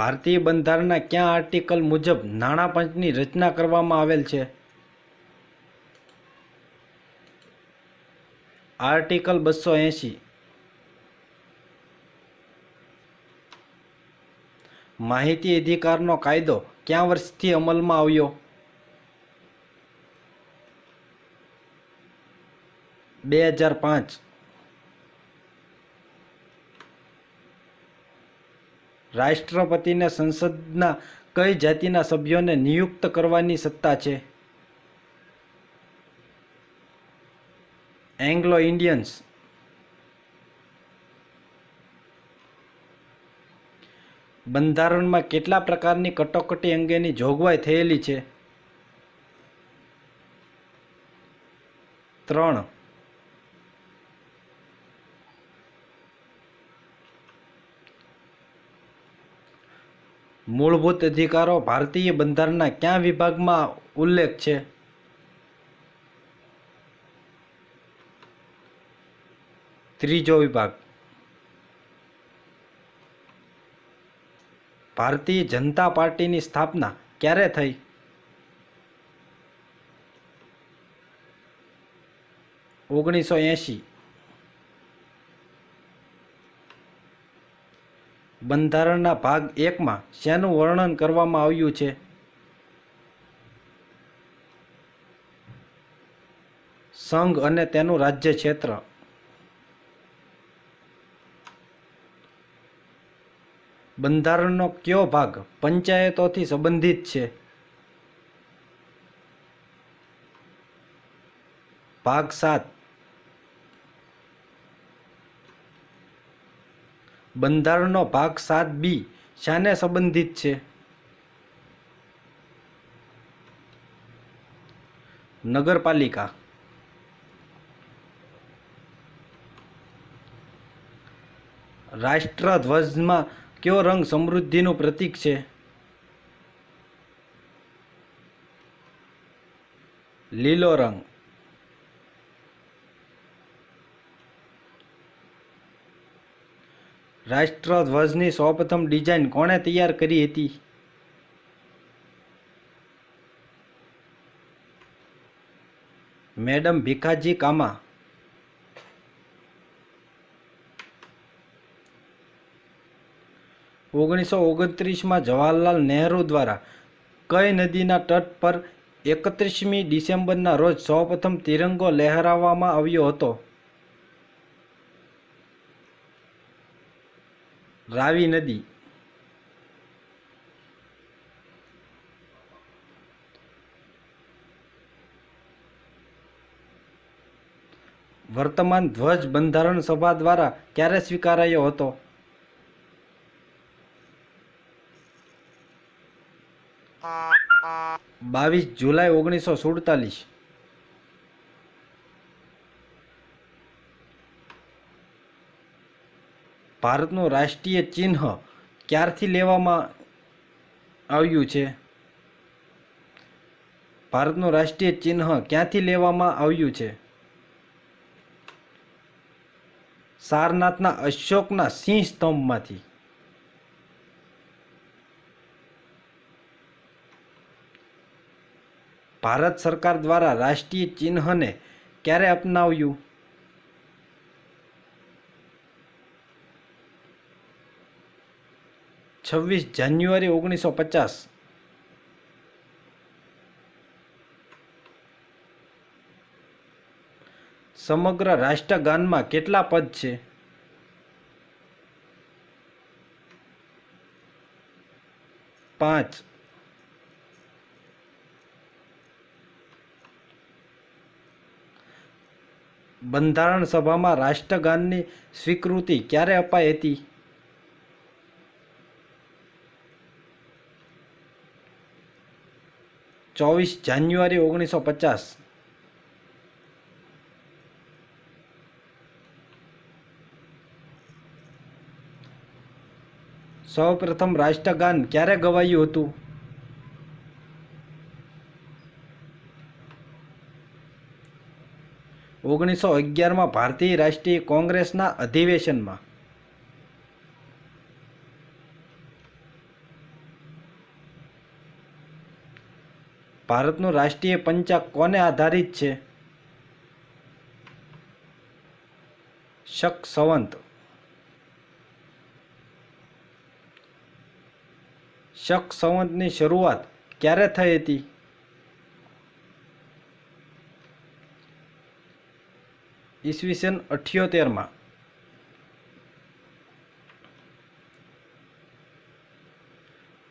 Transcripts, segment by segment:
ભારતીય બંધારણના કયા આર્ટિકલ મુજબ નાણાં પંચની રચના કરવામાં આવેલ છે? આર્ટિકલ 280। માહિતી અધિકારનો કાયદો કયા વર્ષથી અમલમાં આવ્યો? 2005। રાષ્ટ્રપતિને સંસદના કઈ જાતિના સભ્યોને નિયુક્ત કરવાની સત્તા છે? Anglo Indians. બંધારણમાં કેટલા પ્રકારની કટોકટી અંગેની જોગવાઈ થયેલી છે? 3। મૂળભૂત અધિકારો ભારતીય બંધારણના કયા વિભાગમાં ઉલ્લેખ છે? ત્રીજો વિભાગ। ભારતીય જનતા પાર્ટીની સ્થાપના ક્યારે થઈ? 1980। બંધારણના ભાગ 1માં શેનું વર્ણન કરવામાં આવ્યું છે? સંઘ અને તેનું રાજ્ય ક્ષેત્ર। બંધારણનો કયો ભાગ પંચાયતોથી સંબંધિત છે? ભાગ 7। બંધારણનો ભાગ 7B શાને સંબંધિત છે? નગરપાલિકા। રાષ્ટ્રધ્વજમાં કયો રંગ સમૃદ્ધિનું પ્રતીક છે? લીલો રંગ। રાષ્ટ્રધ્વજની સૌપ્રથમ ડિઝાઇન કોણે તૈયાર કરી હતી? મેડમ ભીખાજી કામા। 1929માં જવાહરલાલ નહેરુ દ્વારા કઈ નદીના તટ પર 31મી ડિસેમ્બરના રોજ સૌપ્રથમ તિરંગો લહેરાવવામાં આવ્યો હતો? રાવી નદી। વર્તમાન ધ્વજ બંધારણ સભા દ્વારા ક્યારે સ્વીકારાયો હતો? 22 જુલાઈ 1947। ભારતનું રાષ્ટ્રીય ચિહ્ન ક્યારથી લેવામાં આવ્યું છે? ભારતનું રાષ્ટ્રીય ચિહ્ન ક્યાંથી લેવામાં આવ્યું છે? સારનાથના અશોકના સિંહ સ્તંભમાંથી। ભારત સરકાર દ્વારા રાષ્ટ્રીય ચિહ્નને ક્યારે અપનાવ્યું? 26 જાન્યુઆરી 1950। સમગ્ર રાષ્ટ્રગાનમાં કેટલા પદ છે? 5। બંધારણ સભામાં રાષ્ટ્રગાનની સ્વીકૃતિ ક્યારે અપાઈ હતી? 24 જાન્યુઆરી 1950। સૌપ્રથમ રાષ્ટ્રગાન ક્યારે ગવાયું હતું? 1911માં ભારતીય રાષ્ટ્રીય કોંગ્રેસના અધિવેશનમાં। ભારતનું રાષ્ટ્રીય પંચાંગ કોને આધારિત છે? શક સંવત. શક સંવતની શરૂઆત ક્યારે થઈ હતી? ઈસવીસન 78માં.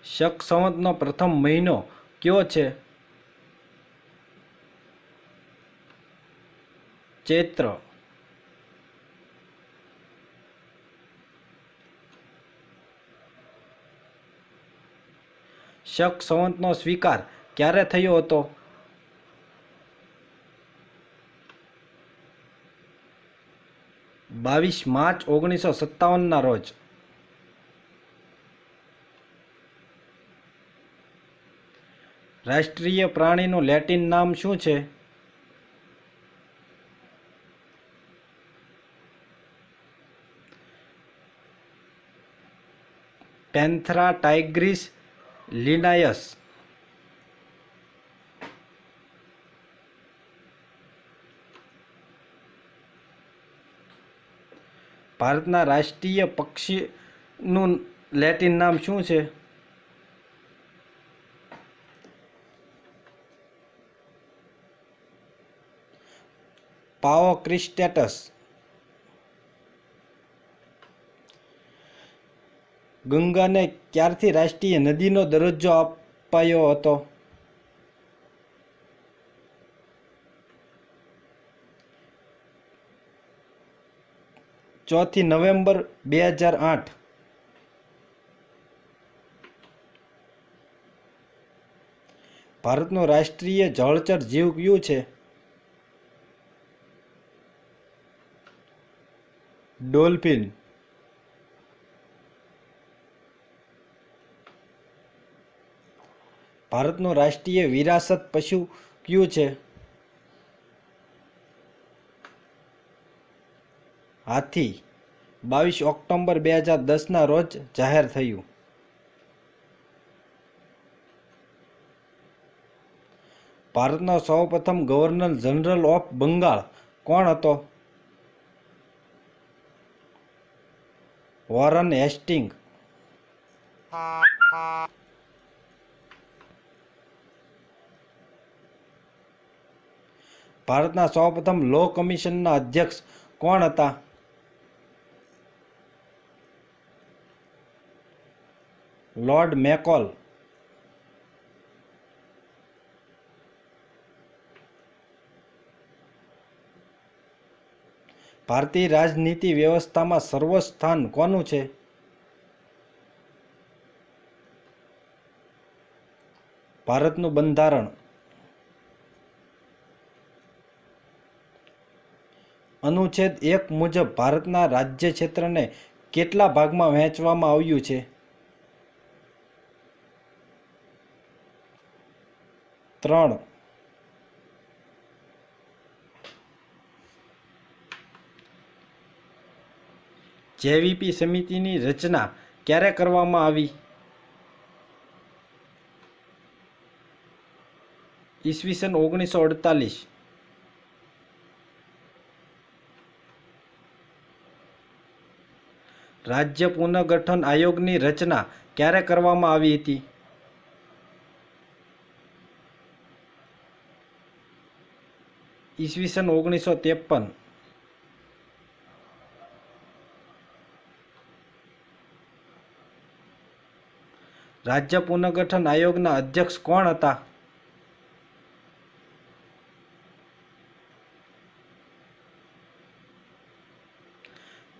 શક સંવતનો પ્રથમ મહિનો કયો છે? ચૈત્ર. શક સંવતનો સ્વીકાર ક્યારે થયો હતો? 22 માર્ચ 1957ના રોજ. રાષ્ટ્રીય પ્રાણીનું લેટિન નામ શું છે? પેન્થેરા ટાઇગ્રિસ લિનાયસ. ભારતના રાષ્ટ્રીય પક્ષીનું લેટિન નામ શું છે? પાવો ક્રિસ્ટેટસ. ગંગાને ક્યારથી રાષ્ટ્રીય નદીનો દરજ્જો અપાયો હતો? 4 નવેમ્બર 2008. ભારતનું રાષ્ટ્રીય જળચર જીવ કયું છે? ડોલ્ફિન. ભારતનું રાષ્ટ્રીય વિરાસત પશુ કયું છે? હાથી. 22 ઓક્ટોબર 2010ના રોજ જાહેર થયું. ભારતનો સૌપ્રથમ ગવર્નર જનરલ ઓફ બંગાળ કોણ હતો? Warren Hastings. ભારતના સૌપ્રથમ લો કમિશનના અધ્યક્ષ કોણ હતા? લોર્ડ મેકોલ. ભારતીય રાજનીતિ વ્યવસ્થામાં સર્વોચ્ચ સ્થાન કોનું છે? ભારતનું બંધારણ. અનુચ્છેદ 1 મુજબ ભારતના રાજ્ય ક્ષેત્રને કેટલા ભાગમાં વહેંચવામાં આવ્યું છે? 3. જેવીપી સમિતિની રચના ક્યારે કરવામાં આવી? ઈસવીસન 1948. રાજ્ય પુનર્ગઠન આયોગની રચના ક્યારે કરવામાં આવી હતી? ઈસવીસન 1953. રાજ્ય પુનર્ગઠન આયોગના અધ્યક્ષ કોણ હતા?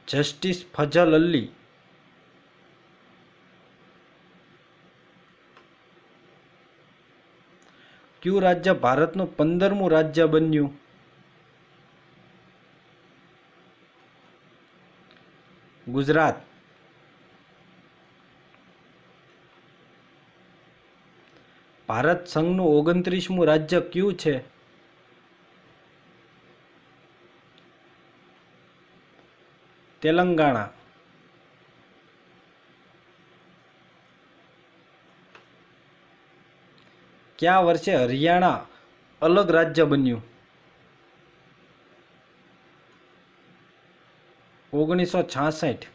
જસ્ટિસ ફઝલ અલી. કયું રાજ્ય ભારતનું 15મું રાજ્ય બન્યું? ગુજરાત. ભારત સંઘનું 29મું રાજ્ય કયું છે? તેલંગાણા. કયા વર્ષે હરિયાણા અલગ રાજ્ય બન્યું? 1966.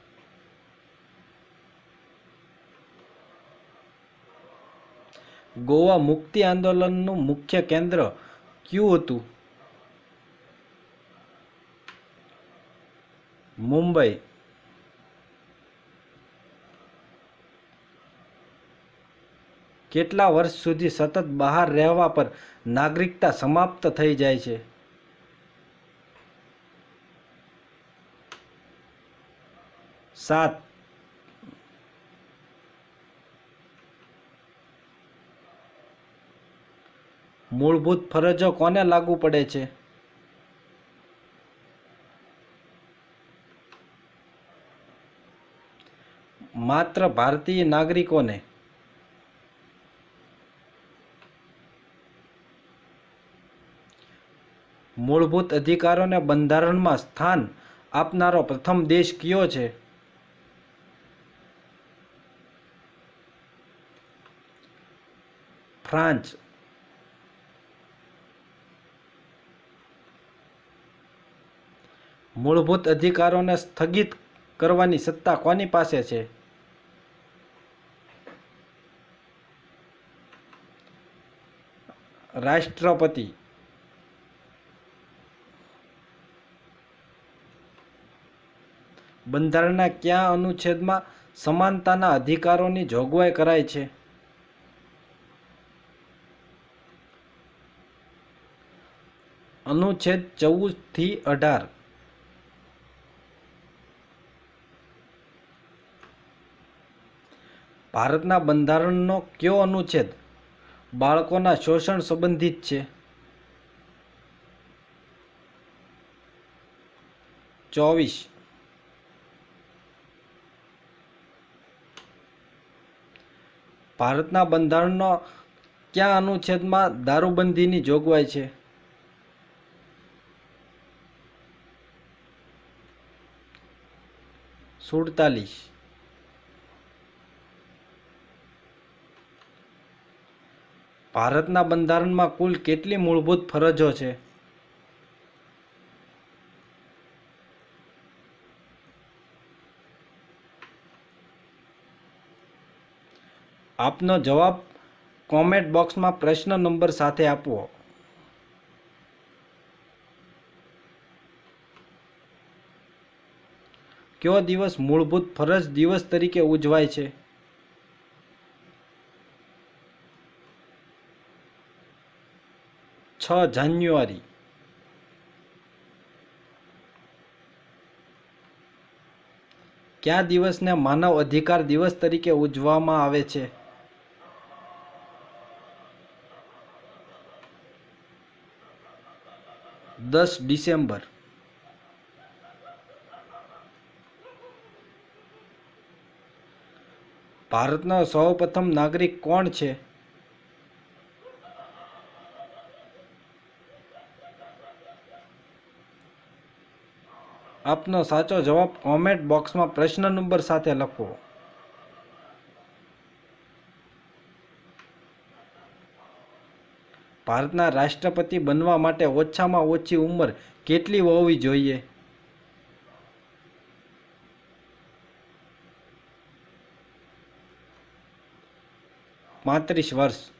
ગોવા મુક્તિ આંદોલનનું મુખ્ય કેન્દ્ર ક્યું હતું? મુંબઈ. કેટલા વર્ષ સુધી સતત બહાર રહેવા પર નાગરિકતા સમાપ્ત થઈ જાય છે? 7. મૂળભૂત ફરજો કોને લાગુ પડે છે? માત્ર ભારતીય નાગરિકોને. મૂળભૂત અધિકારોને બંધારણમાં સ્થાન આપનારો પ્રથમ દેશ કયો છે? ફ્રાન્સ. મૂળભૂત અધિકારોને સ્થગિત કરવાની સત્તા કોની પાસે છે? રાષ્ટ્રપતિ. બંધારણના કયા અનુચ્છેદમાં સમાનતાના અધિકારોની જોગવાઈ કરાઈ છે? અનુચ્છેદ 14 થી 18. ભારતના બંધારણનો કયો અનુચ્છેદ બાળકોના શોષણ સંબંધિત છે? 24. ભારતના બંધારણનો કયા અનુચ્છેદમાં દારૂબંધીની જોગવાઈ છે? 47. ભારતના બંધારણમાં કુલ કેટલી મૂળભૂત ફરજો છે? આપનો જવાબ કોમેન્ટ બોક્સમાં પ્રશ્ન નંબર સાથે આપવો. કયો દિવસ મૂળભૂત ફરજ દિવસ તરીકે ઉજવાય છે? 6 જાન્યુઆરી. કયા દિવસને માનવ અધિકાર દિવસ તરીકે ઉજવવામાં આવે છે? 10 ડિસેમ્બર. ભારતનો સૌપ્રથમ નાગરિક કોણ છે? આપનો સાચો જવાબ કોમેન્ટ બોક્સમાં પ્રશ્ન નંબર સાથે લખો. ભારતના રાષ્ટ્રપતિ બનવા માટે ઓછામાં ઓછી ઉંમર કેટલી હોવી જોઈએ? 35 વર્ષ.